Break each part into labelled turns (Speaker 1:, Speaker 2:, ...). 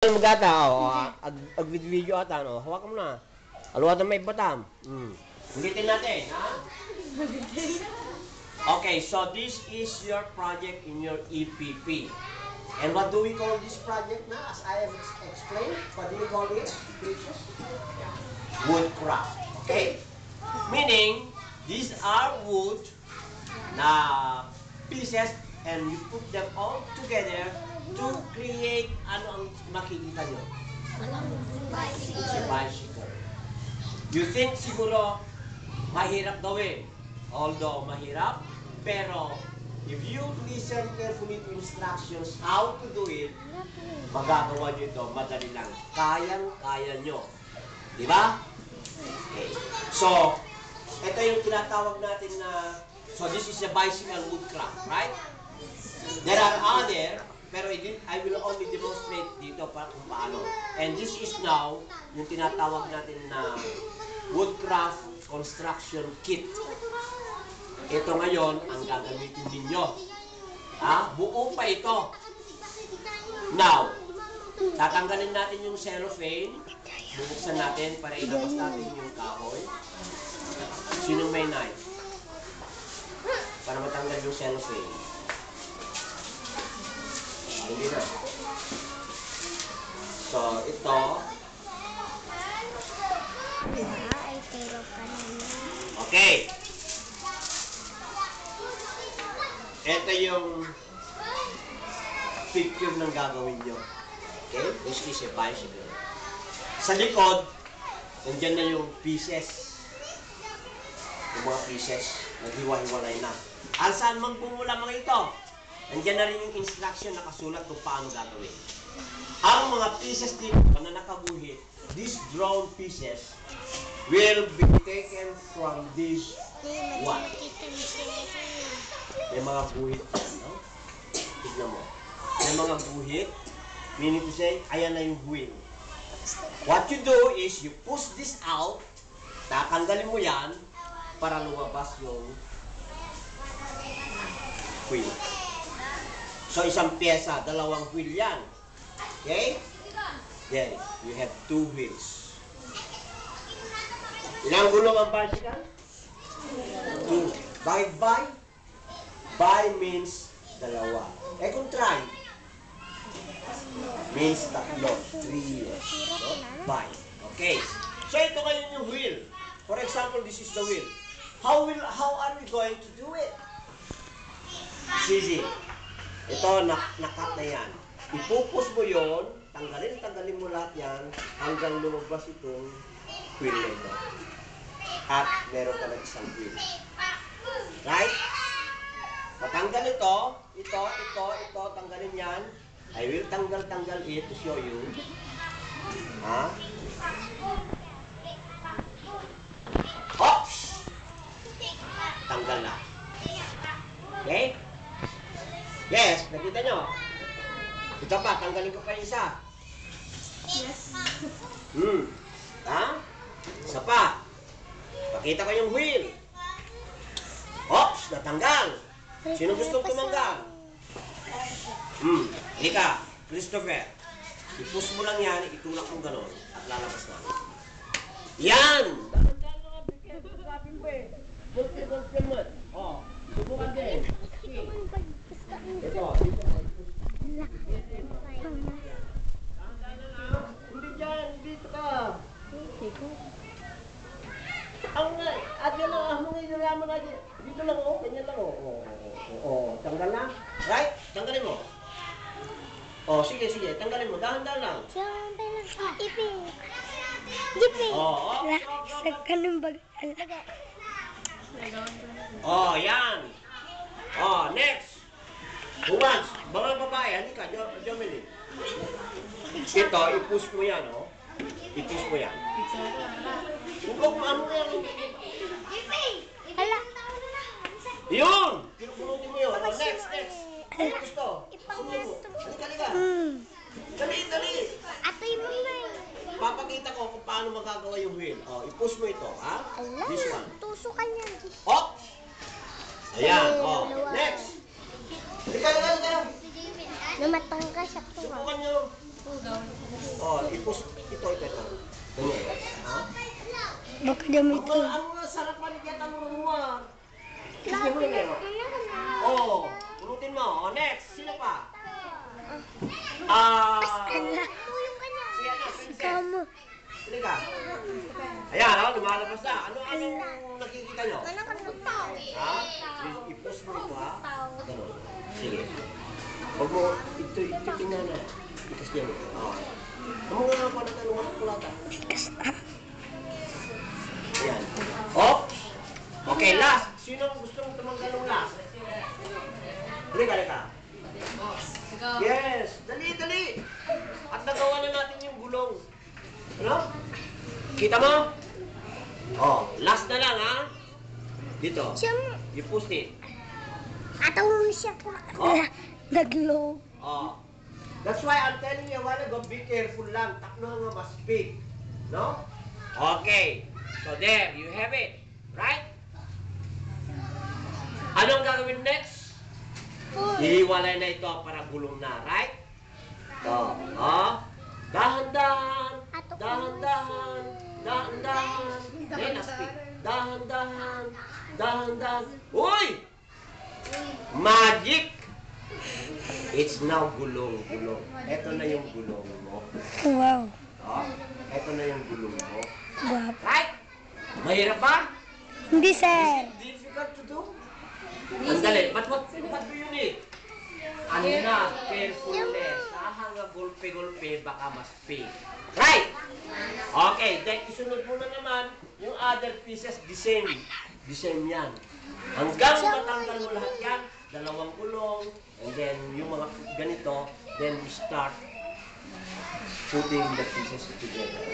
Speaker 1: Magata, ag-video ata, no? Hawakan mo na. Aluwatan may batam. Ulitin natin, ha? Okay, so this is your project in your EPP. And what do we call this project now? As I have explained, what do we call it? Woodcraft. Okay? Meaning, these are wood na pieces and you put them all together to create ano ang makikita nyo?
Speaker 2: Bicycle.
Speaker 1: It's a bicycle. You think siguro mahirap gawin. Although mahirap, pero if you listen carefully to instructions how to do it, magagawa nyo ito, madali lang. Kayang-kaya nyo. Diba? Okay. So, ito yung tinatawag natin na, so this is a bicycle woodcraft, right? There are other, pero I will only demonstrate dito para kung paano. And this is now yung tinatawag natin na woodcraft construction kit. Ito ngayon ang gagamitin ninyo. Buo pa ito. Now, tatanggalin natin yung cellophane. Bubuksan natin para ilabas natin yung kahoy. Sinong may knife? Para matanggal yung cellophane. Hindi na. So, ito. Okay. Ito yung picture ng gagawin nyo. Okay? This is a bicycle. Sa likod, nandiyan na yung pieces. Yung mga pieces, naghiwa-hiwalay na. Saan magmumula mga ito? Nandiyan na rin yung instruction nakasulat kung paano gagawin. Ang mga pieces dito na nakaguhit, these drawn pieces will be taken from this one. May mga guhit yan, no? Tignan mo. May mga guhit, meaning to say, ayan na yung wheel. What you do is, you push this out, tatanggalin mo yan, para lumabas yung wheel. So, isang pyesa, dalawang wheel yan. Okay? Then, you have two wheels. Ilang gulong ang bicycle? Two. Bakit by? By means dalawa. Kung try, means tatlo. 3 years. So, by. Okay. So, ito ngayon yung wheel. For example, this is the wheel. How are we going to do it? Easy. Ito, nakat na yan. Ipupus mo yon, tanggalin mo lahat yan, hanggang lumabas itong wheel na ito. At meron ka ng isang wheel. Right? Matanggal ito, tanggalin yan. I will tanggal it to show you. Oops! Tanggal na. Okay? Yes, nakita nyo? Ito pa, tanggalin ko pa yung isa.
Speaker 2: Yes.
Speaker 1: Isa pa. Pakita ko yung wheel. Oops, natanggal. Sino gustong tumanggal? Halika, Christopher. I-push mo lang yan, itulak mo gano'n, at lalabas na. Yan! Subukan din. Ito, dito. Hindi dyan, dito ka. At yan lang, mga inalaman na dyan. Dito lang, ganyan lang, tanggal na. Right? Tanggalin mo. Sige, tanggalin mo. Dahan-dahan lang.
Speaker 2: Iping.
Speaker 1: Yan. Next. Humans, mga babae, halika, Jomeli. Ito, i-push mo yan, I-push mo yan. Huwag mo, ano yan? Yun! Pinupunutin mo yun. Next. Ano gusto? Halika. Dali.
Speaker 2: Atoy mo na.
Speaker 1: Papakita ko kung paano magagawa yung wheel. I-push mo ito, This one.
Speaker 2: Tusukan yan.
Speaker 1: Ayan, Next. Halika.
Speaker 2: Namatangga siya.
Speaker 1: Subukan nyo. Oh, ipus, ito. Ganyan. Ha?
Speaker 2: Baka dami
Speaker 1: Ang sarap maligyan ang rumor. Sige mo yun. Oh, unutin mo. Oh, next. Sino pa?
Speaker 2: Ala.
Speaker 1: Siya na, princess.
Speaker 2: Kamu.
Speaker 1: Sino ka? Ayan, oh, lumalabas na. Anong nakikita nyo? Ha? Ipus mo ito, ha? Ganun. Sige. Huwag mo, ito tingnan na. Ikas niya mo. Oh. Ano nga pa na tanong ang kulata? Ayan. Oops! Okay, last. Sino ang gusto mong tumanggal ng last? Halika. Yes! Dali! At nagawa na natin yung gulong. Ano? Kita mo? Oh, last na lang, ha? Dito.
Speaker 2: Siyang,
Speaker 1: You push it.
Speaker 2: ataw mo siya po.
Speaker 1: Oh.
Speaker 2: Naglow.
Speaker 1: Oh. That's why I'm telling you a while ago, be careful lang. Takno nga mas big. No? Okay. So there, you have it. Right? Anong gagawin next? Ihiwalay na ito para gulong na. Right? So, oh. Dahan-dahan. Dahan-dahan. Then, speak. Dahan-dahan. Uy! Magic! It's now gulong. Ito na yung gulong mo.
Speaker 2: Wow.
Speaker 1: Oh, ito na yung gulong mo.
Speaker 2: Guwap.
Speaker 1: Right? Mahirap ba?
Speaker 2: Hindi,
Speaker 1: Is
Speaker 2: sir.
Speaker 1: it difficult to do? Andali. But what do you need? Carefulness. Hanga gulpe-gulpe, baka mas pig. Right? Okay, then isunod mo na naman yung other pieces, the same. The same yan. Hanggang matanggal mo lahat yan, dalawang gulong, and then yung mga ganito, then we start putting the pieces together.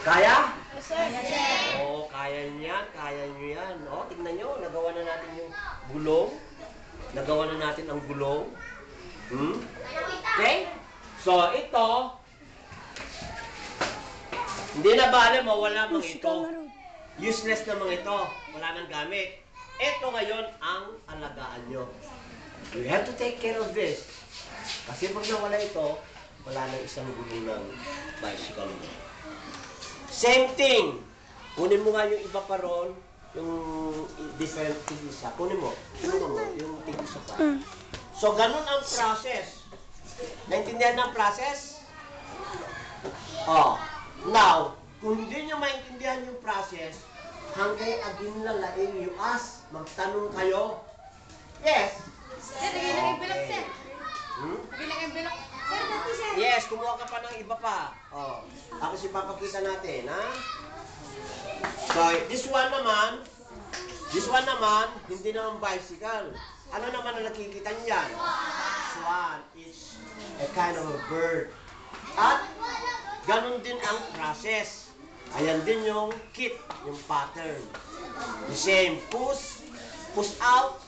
Speaker 1: Kaya? Oo, kaya nyo yan. O, tingnan nyo, nagawa na natin yung gulong. Nagawa na natin ang gulong. Okay? So, ito, hindi na bale mawala mga ito. Useless na mga ito. Wala nang gamit. Ito ngayon ang alagaan nyo. You have to take care of this. Kasi pag nawala ito, wala nang isang gulong ng bicycle mo. Same thing. Kunin mo nga yung iba pa ron, yung different tig-isa. Kunin mo. Yung tig-isa pa. So, ganun ang process. Naintindihan ng process? Oh. Now, kung hindi nyo maintindihan yung process, hanggang agin lalaing you ask, magtanong kayo. Yes. Okay. Yes, kumuha ka pa ng iba pa. Oh. Ako si papakita natin, ha? So, this one naman, hindi naman bicycle. Ano naman ang nakikita niyan? Swan is a kind of a bird. At ganun din ang process. Ayan din yung kit, yung pattern. The same, push out.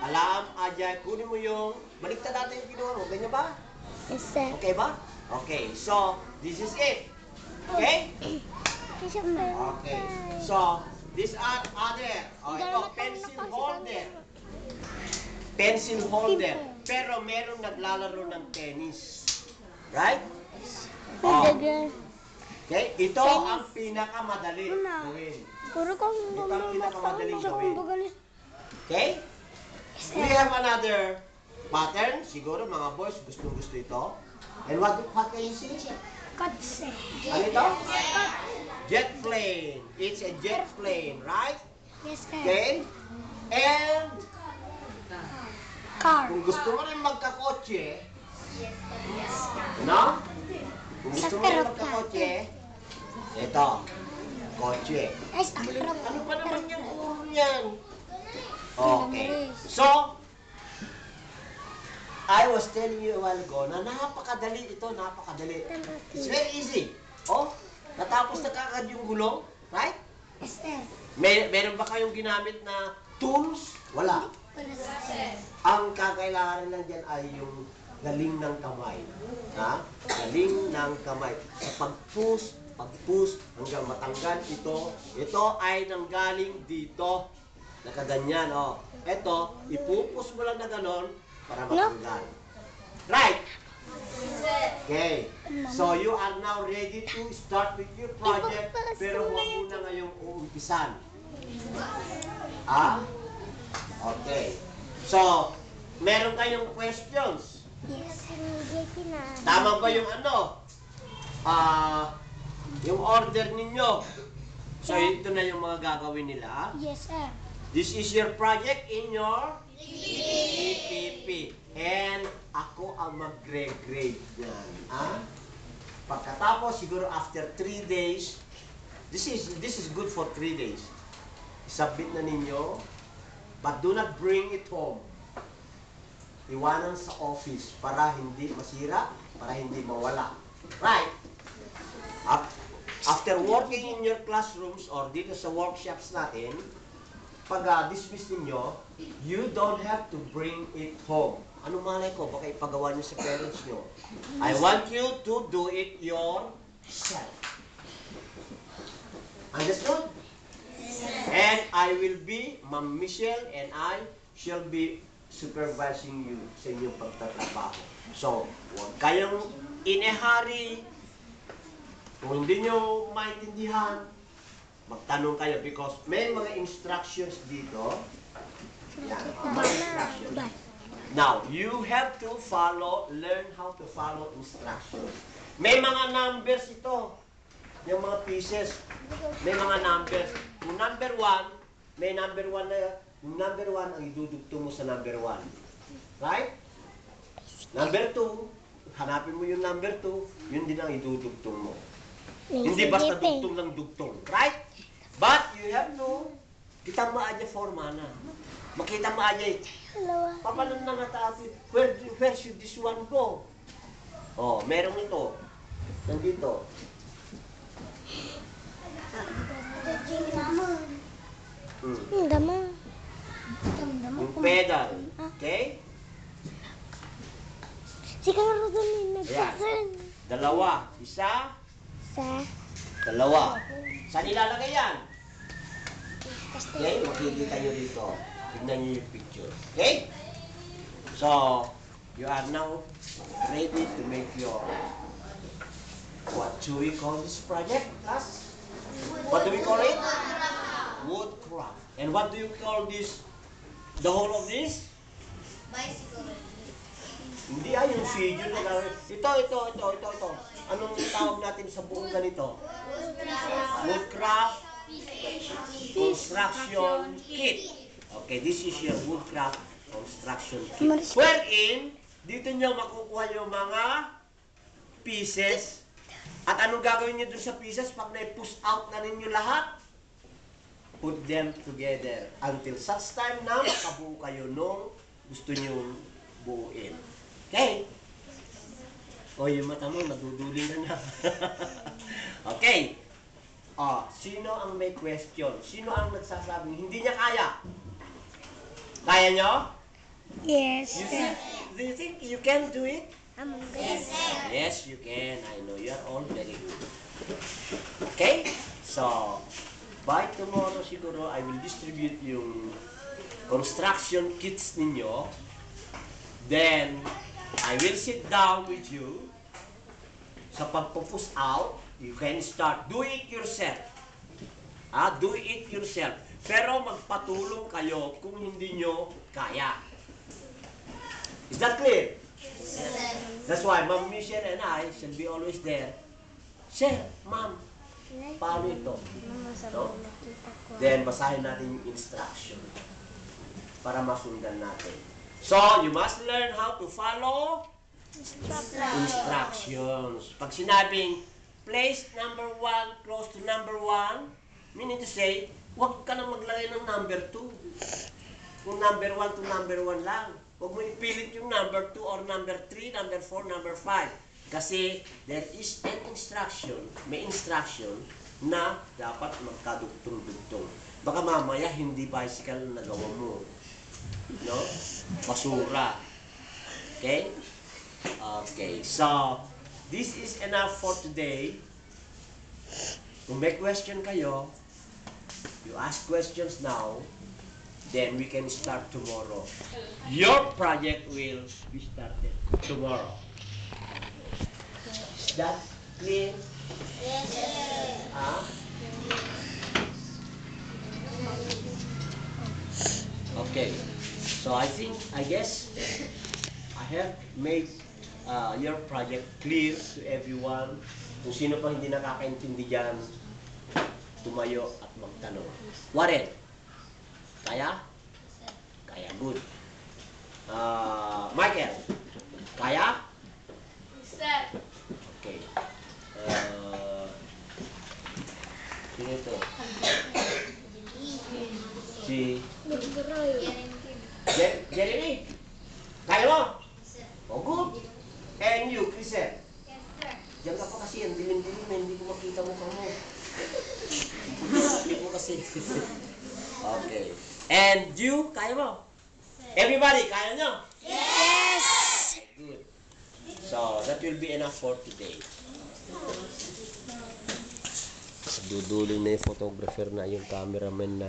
Speaker 1: Alam, ajay, kunin mo yung, baliktad natin yung ginawa mo. Ganyan ba?
Speaker 2: Yes, sir.
Speaker 1: Okay ba? Okay, so, this is it. Okay? Okay. So, these are other. Oh, ito, pencil holder. Pero merong naglalaro ng tennis. Right? Oh. Okay, ito ang pinakamadali gawin.
Speaker 2: Puro kang
Speaker 1: Ito ang pinakamadaling gawin. Okay? We have another pattern. Siguro mga boys gustong-gusto ito. And what can you see?
Speaker 2: Kotse.
Speaker 1: Ano ito? Jet plane. It's a jet plane, right?
Speaker 2: Yes, sir.
Speaker 1: Okay? And
Speaker 2: Car.
Speaker 1: kung gusto mo rin magkakotse, no? Kung gusto mo rin magkakotse, ito, kotse.
Speaker 2: Ay, sakro.
Speaker 1: Ano pa naman yung ulo niyan? Okay. So, I was telling you a while ago na napakadali ito, napakadali. It's very easy. Oh, natapos na kagad yung gulong, right?
Speaker 2: Yes, sir.
Speaker 1: Meron ba kayong ginamit na tools? Wala. Ang kakailangan lang dyan ay yung galing ng kamay. Ha? Galing ng kamay. Sa pag-push, hanggang matanggal ito. Ito ay nanggaling dito. Nakaganyan, oh. Ito, ipupus mo lang na ganon para matanggal. Right? Okay. So you are now ready to start with your project, pero huwag muna ngayong uumpisan. Ah? Okay. So, meron kayong questions?
Speaker 2: Yes, hindi na.
Speaker 1: Tama ba yung ano? Yung order ninyo. So, ito na yung mga gagawin nila.
Speaker 2: Yes, sir.
Speaker 1: This is your project in your EPP. And ako ang mag-grade yan. Pagkatapos, siguro after 3 days, this is good for 3 days. Submit na ninyo, but do not bring it home. Iwanan sa office para hindi masira, para hindi mawala. Right? After working in your classrooms or dito sa workshops natin, pag dismiss ninyo, you don't have to bring it home. Ano malay ko, baka ipagawa nyo sa parents nyo. I want you to do it yourself. Understood? And I will be, Ma'am Michelle, and I shall be supervising you sa inyong pagtatrabaho. So, huwag kayong in a hurry. Kung hindi nyo maintindihan, magtanong kayo because may mga instructions dito. Yan, mga instructions. Now, you have to learn how to follow instructions. May mga numbers ito. Yung mga pieces. May mga numbers. Yung number 1, may number 1 na yung number 1 ang idudugtong mo sa number 1. Right? Number 2, hanapin mo yung number 2, yun din ang idudugtong mo. Hindi basta dugtong lang dugtong. Right? But you have to, kita mo aja forma na. Makita mo aja, papalan na natin, where should this one go? Oh, merong ito. Nandito. Yung pedal. Okay?
Speaker 2: Siguro doon
Speaker 1: Ayan. Dalawa. Isa.
Speaker 2: Sa
Speaker 1: Dalawa. Saan ilalagay yan? Okay? Makikita nyo dito. Tignan nyo yung picture. Okay? So, you are now ready to make your, what do we call this project, class? What do we call it? Woodcraft. And what do you call this, the whole of this?
Speaker 3: Bicycle.
Speaker 1: Hindi yung figure na gawin. Ito. Anong tawag natin sa buong ganito? Woodcraft construction kit. Okay, this is your woodcraft construction kit. Wherein, dito nyo makukuha yung mga pieces. At anong gagawin nyo dun sa pieces? Pag na-push out na ninyo lahat, put them together until such time na makabuo kayo nung gusto nyo buuin. Okay? O, yung mata mo, naduduli na. Okay. Sino ang may question? Sino ang nagsasabing hindi niya kaya? Kaya nyo?
Speaker 2: Yes,
Speaker 1: Do you think you can do it?
Speaker 2: Yes,
Speaker 1: Yes, you can. I know you are all very good. Okay? So, by tomorrow siguro, I will distribute yung construction kits ninyo. Then, I will sit down with you. Sa pagpo-push out, you can start. Do it yourself. Do it yourself. Pero magpatulong kayo kung hindi nyo kaya. Is that clear? Yes. That's why Ma'am Michelle and I shall be always there. Sir, Ma'am, paano ito? No? Then, basahin natin yung instruction para masundan natin. So, you must learn how to follow instructions. Pag sinabing, place number 1 close to number 1, meaning to say, huwag ka nang maglagay ng number 2. Kung number 1 to number 1 lang. Huwag mo ipilit yung number 2 or number 3, number 4, number 5. Kasi there is an instruction, may instruction na dapat magkadugtong-dugtong. Baka mamaya hindi bicycle na gawa mo. No? Basura. Okay? Okay. So, this is enough for today. Kung may question kayo, you ask questions now. then we can start tomorrow. Your project will be started tomorrow. Is that clear?
Speaker 2: Yes, sir.
Speaker 1: Ah? Okay. So I guess I have made your project clear to everyone. Kung sino pang hindi nakakaintindi dyan, tumayo at magtanong. Warren, kaya? Kaya, good. Michael, kaya?
Speaker 2: Sir.
Speaker 1: Okay. Sino ito? Si Jeremy, kaya mo? Oh, good. And you, Chrisel?
Speaker 2: Yes, sir.
Speaker 1: Diyan ka pa kasi, ang dilim-dilim, hindi ko makita mukha mo. Hindi ko kasi. Okay. And you, kaya mo? Everybody, kaya nyo?
Speaker 2: Yes.
Speaker 1: Good. So, that will be enough for today. Dudulin na yung photographer na yung cameraman na